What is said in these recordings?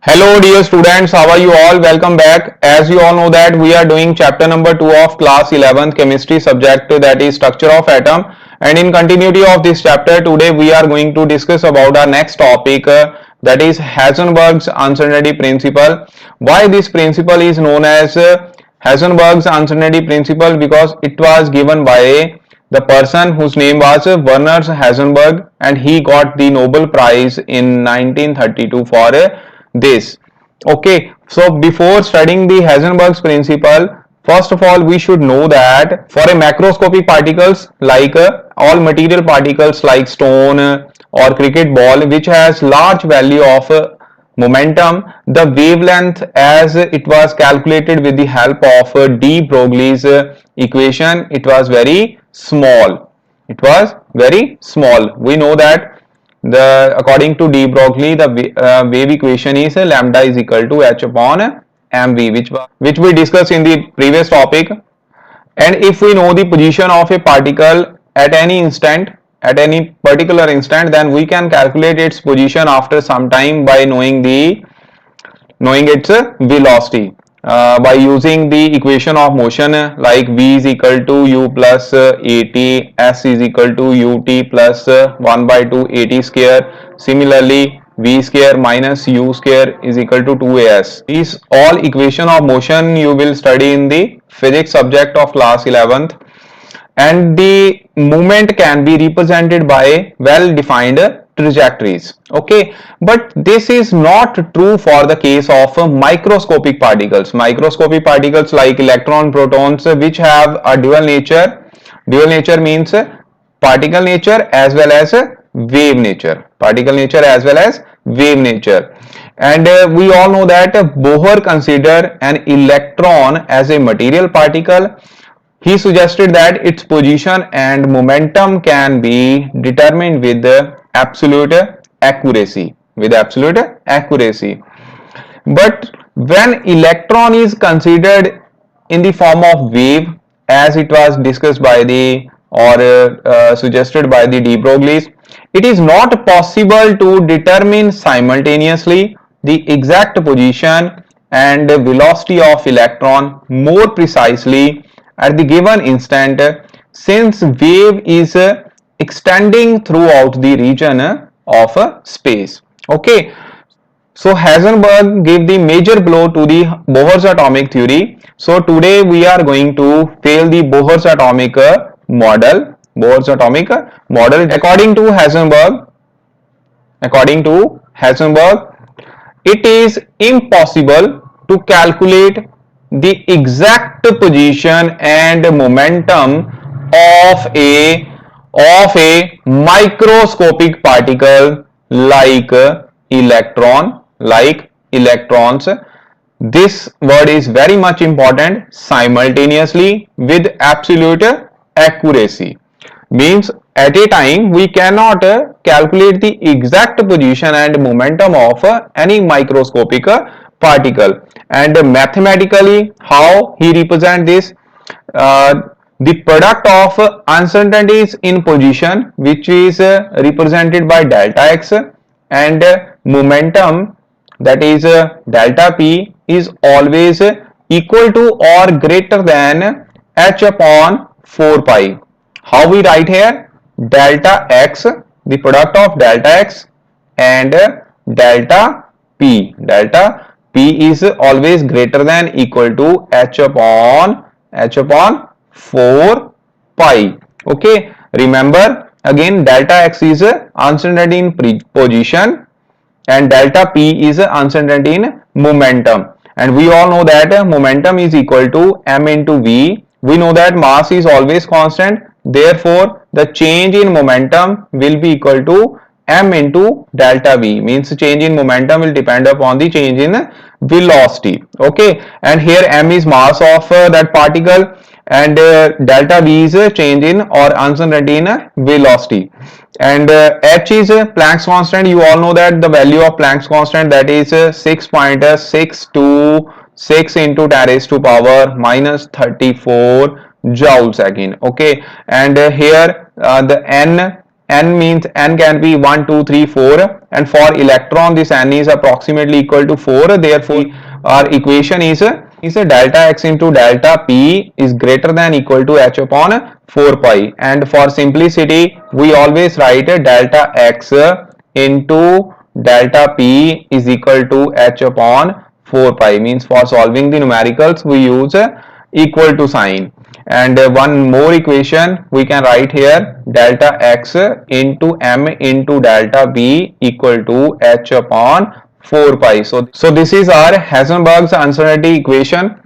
Hello dear students, how are you all? Welcome back. As you all know that we are doing chapter number 2 of class 11th chemistry subject, that is structure of atom, and in continuity of this chapter today we are going to discuss about our next topic, that is Heisenberg's uncertainty principle. Why this principle is known as Heisenberg's uncertainty principle? Because it was given by the person whose name was Werner Heisenberg, and he got the Nobel Prize in 1932 for this. Okay, so before studying the Heisenberg's principle, first of all we should know that for a macroscopic particles like all material particles like stone or cricket ball which has large value of momentum, the wavelength as it was calculated with the help of de Broglie's equation, it was very small. It was very small. We know that according to de Broglie, the wave equation is lambda is equal to h upon mv, which we discussed in the previous topic. And if we know the position of a particle at any instant, at any particular instant, then we can calculate its position after some time by knowing its velocity by using the equation of motion like v is equal to u plus at, s is equal to ut plus 1 by 2 at square. Similarly, v square minus u square is equal to 2as. These all equation of motion you will study in the physics subject of class 11th, and the movement can be represented by well defined trajectories. Okay, but this is not true for the case of microscopic particles. Microscopic particles like electron, protons, which have a dual nature. Dual nature means particle nature as well as wave nature. Particle nature as well as wave nature. And we all know that Bohr considered an electron as a material particle. He suggested that its position and momentum can be determined with absolute accuracy. But when electron is considered in the form of wave, as it was discussed by the suggested by the de Broglie, it is not possible to determine simultaneously the exact position and velocity of electron more precisely at the given instant, since wave is extending throughout the region of space. Okay, so Heisenberg gave the major blow to the Bohr's atomic theory. So today we are going to fail the Bohr's atomic model. According to Heisenberg, it is impossible to calculate the exact position and momentum of a microscopic particle like electrons. This word is very much important. Simultaneously with absolute accuracy means at a time we cannot calculate the exact position and momentum of any microscopic particle. And mathematically, how he represent this? The product of uncertainties in position, which is represented by delta x, and momentum, that is delta p, is always equal to or greater than h upon 4 pi. How we write here? Delta x, the product of delta x and delta p. Delta p is always greater than equal to h upon 4 pi. Okay, remember again, delta x is uncertainty in position and delta p is uncertainty in momentum. And we all know that momentum is equal to m into v. We know that mass is always constant. Therefore, the change in momentum will be equal to m into delta v, means change in momentum will depend upon the change in velocity. Okay, and here m is mass of that particle, and delta v is change in or uncertainty in velocity, and h is Planck's constant. You all know that the value of Planck's constant, that is 6.626 into 10 raised to power minus 34 joule second. Okay, and here the n n means n can be 1, 2, 3, 4, and for electron this n is approximately equal to 4. Therefore our equation is delta x into delta p is greater than equal to h upon 4 pi, and for simplicity we always write delta x into delta p is equal to h upon 4 pi, means for solving the numericals we use equal to sign. And one more equation we can write here, delta x into m into delta b equal to h upon 4 pi. So this is our Heisenberg's uncertainty equation,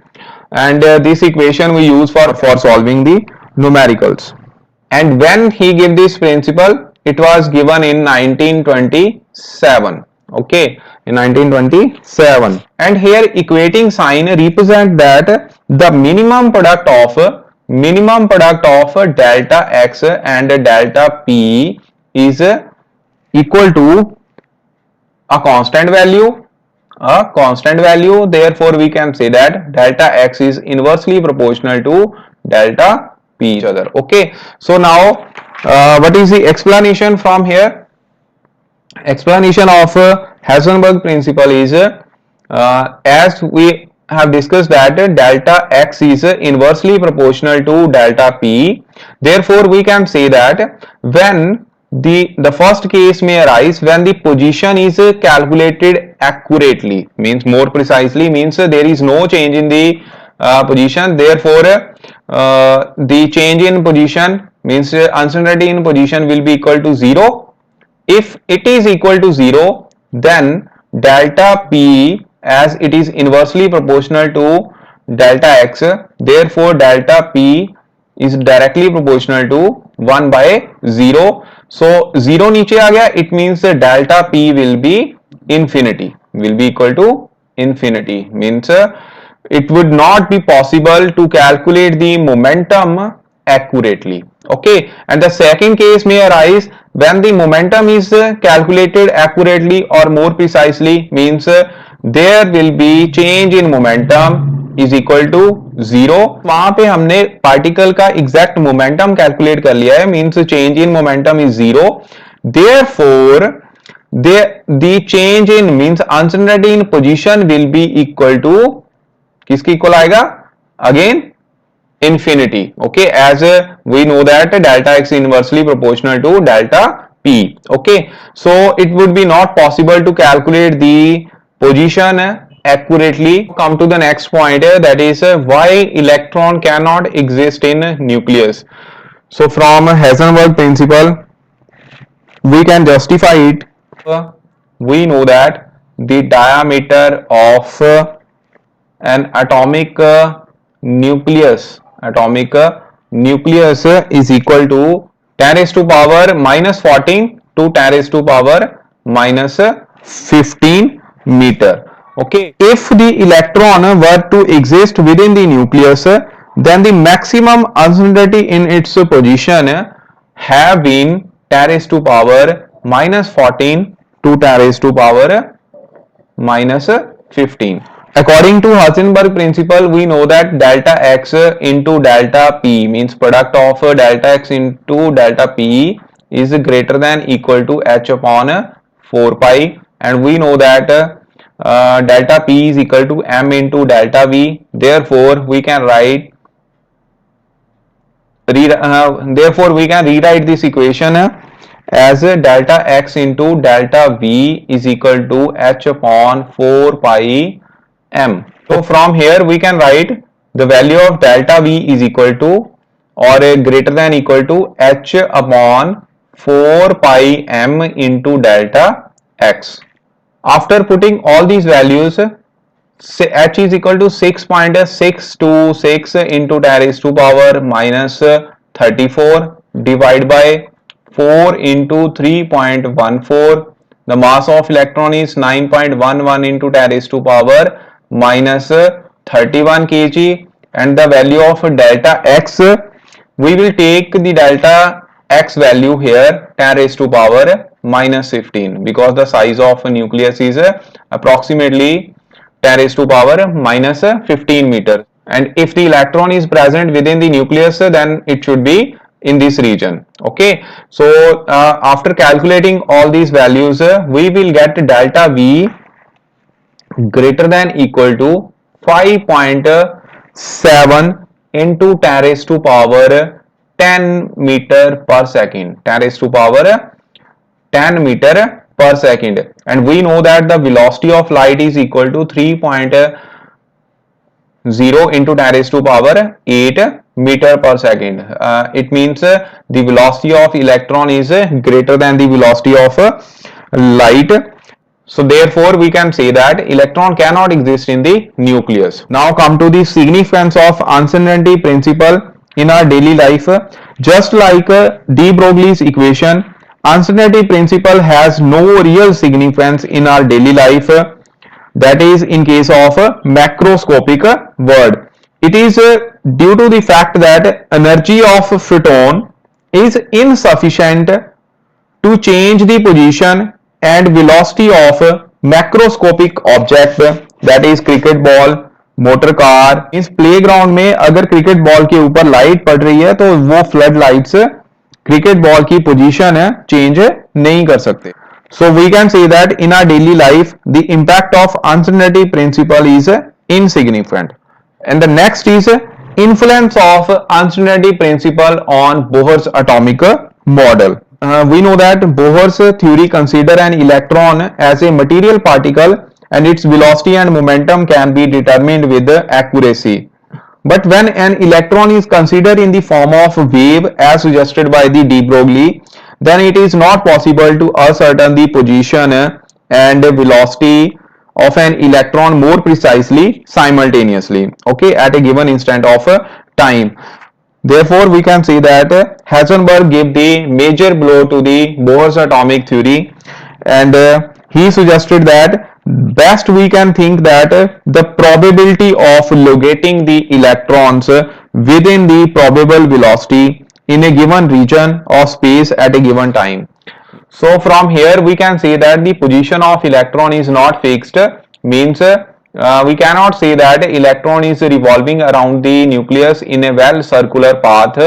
and this equation we use for solving the numericals. And when he gave this principle, it was given in 1927. Okay, in 1927. And here equating sign represent that the minimum product of delta x and delta p is equal to a constant value. Therefore we can say that delta x is inversely proportional to delta p each other. Okay, so now what is the explanation from here? Explanation of Heisenberg principle is as we have discussed that delta x is inversely proportional to delta p. Therefore we can say that when the first case may arise when the position is calculated accurately, means more precisely, means there is no change in the position. Therefore the change in position means uncertainty in position will be equal to 0. If it is equal to 0, then delta p, as it is inversely proportional to delta x, therefore delta p is directly proportional to 1 by 0. So 0 नीचे आ गया, it means delta p will be infinity, will be equal to infinity, means it would not be possible to calculate the momentum accurately. Okay, and the second case may arise when the momentum is calculated accurately or more precisely, means there will be change in momentum is equal to 0. वहां पे हमने particle का exact momentum calculate कर लिया है, means change in momentum is 0. Therefore the change in means uncertainty in position will be equal to, किसकी equal आएगा? Again infinity. Okay, as we know that delta x inversely proportional to delta p. Okay, so it would be not possible to calculate the position accurately. Come to the next point, that is why electron cannot exist in nucleus. So from Heisenberg principle we can justify it. We know that the diameter of an atomic nucleus is equal to 10 raised to power minus 14 to 10 raised to power minus 15 meter. Okay, if the electron were to exist within the nucleus, then the maximum uncertainty in its position have been 10 raised to power minus 14 to 10 raised to power minus 15. According to Heisenberg principle, we know that delta x into delta p, means product of delta x into delta p is greater than equal to h upon 4 pi, and we know that delta p is equal to m into delta v. Therefore we can rewrite this equation as delta x into delta v is equal to h upon 4 pi m. So from here we can write the value of delta v is equal to or greater than equal to h upon 4 pi m into delta x. After putting all these values, h is equal to 6.626 into 10 raised to power minus 34 divided by 4 into 3.14. The mass of electron is 9.11 into 10 raised to power minus 31 kg, and the value of delta x, we will take the delta x value here 10 raised to power minus 15, because the size of a nucleus is approximately 10 raised to power minus 15 meter, and if the electron is present within the nucleus then it should be in this region. Okay, so after calculating all these values, we will get delta V greater than equal to 5.7 into 10 raised to power 10 meter per second, 10 raised to power 10 meter per second, and we know that the velocity of light is equal to 3.0 into 10 raised to power 8 meter per second. It means the velocity of electron is greater than the velocity of light. So therefore we can say that electron cannot exist in the nucleus. Now come to the significance of uncertainty principle in our daily life. Just like de Broglie's equation, uncertainty principle has no real significance in our daily life. That is in case of macroscopic world. It is due to the fact that energy of photon is insufficient to change the position and velocity of macroscopic object, that is cricket ball, motor car. इस playground में अगर cricket ball के ऊपर light पड़ रही है तो वो फ्लड लाइट्स क्रिकेट बॉल की पोजीशन चेंज नहीं कर सकते. So we can say that in our daily life the impact of uncertainty principle is insignificant. And the next is influence of uncertainty principle on Bohr's atomic model. We know that Bohr's theory consider an electron as a material particle and its velocity and momentum can be determined with accuracy. But when an electron is considered in the form of wave as suggested by the de Broglie, then it is not possible to ascertain the position and velocity of an electron more precisely simultaneously, okay, at a given instant of time. Therefore, we can say that Heisenberg gave the major blow to the Bohr's atomic theory, and he suggested that best we can think that the probability of locating the electrons within the probable velocity in a given region of space at a given time. So from here we can say that the position of electron is not fixed, means we cannot say that electron is revolving around the nucleus in a well circular path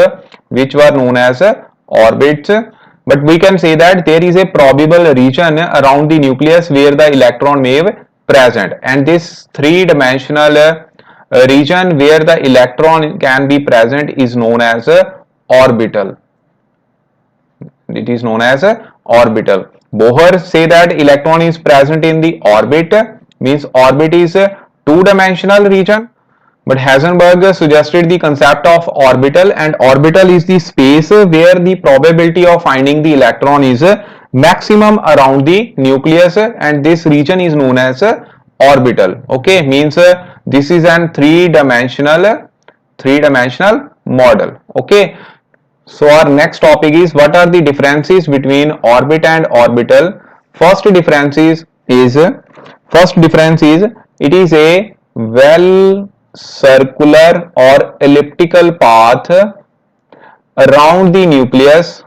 which were known as orbits, but we can say that there is a probable region around the nucleus where the electron may be present, and this three-dimensional region where the electron can be present is known as orbital. It is known as orbital. Bohr say that electron is present in the orbit, means orbit is a two-dimensional region, but Heisenberg suggested the concept of orbital, and orbital is the space where the probability of finding the electron is maximum around the nucleus, and this region is known as orbital. Okay, means this is an three-dimensional model. Okay, so our next topic is what are the differences between orbit and orbital. First difference is it is a well circular or elliptical path around the nucleus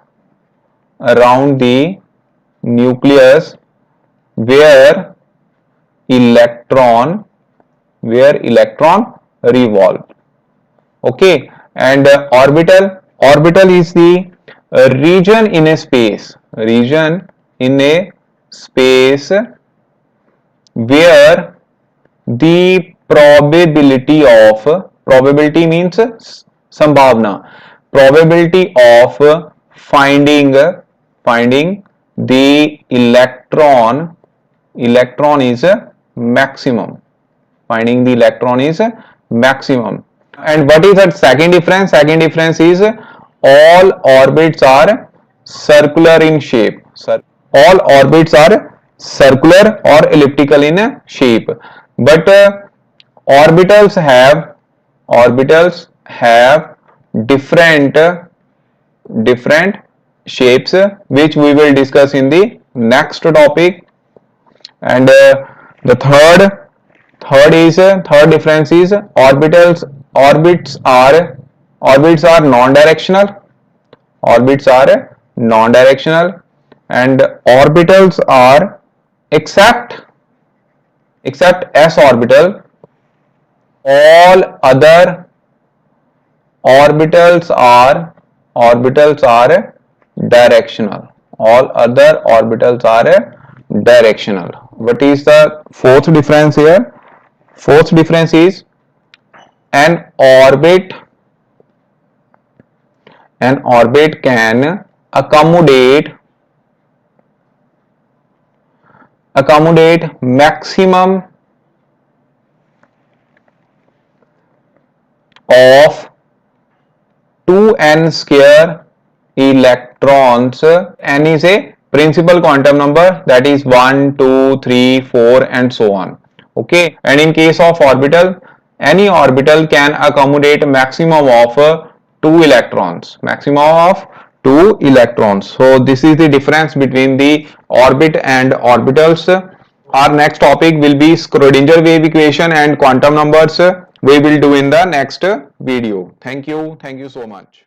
where electron revolve. Okay, and orbital is the region in a space where the probability means sambhavna, probability of finding the electron is maximum. Finding the electron is maximum. And what is that second difference? Second difference is all orbits are circular in shape. All orbits are circular or elliptical in shape, but orbitals have different shapes, which we will discuss in the next topic. And the third difference is orbits are non-directional, and orbitals are except s orbital, all other orbitals are orbitals are directional. All other orbitals are directional. What is the fourth difference here? Fourth difference is an orbit can accommodate maximum of 2n square electrons. N is a principal quantum number, that is 1, 2, 3, 4 and so on. Okay, and in case of orbital, any orbital can accommodate maximum of 2 electrons, so this is the difference between the orbit and orbitals. Our next topic will be Schrodinger wave equation and quantum numbers. We will do in the next video. Thank you so much.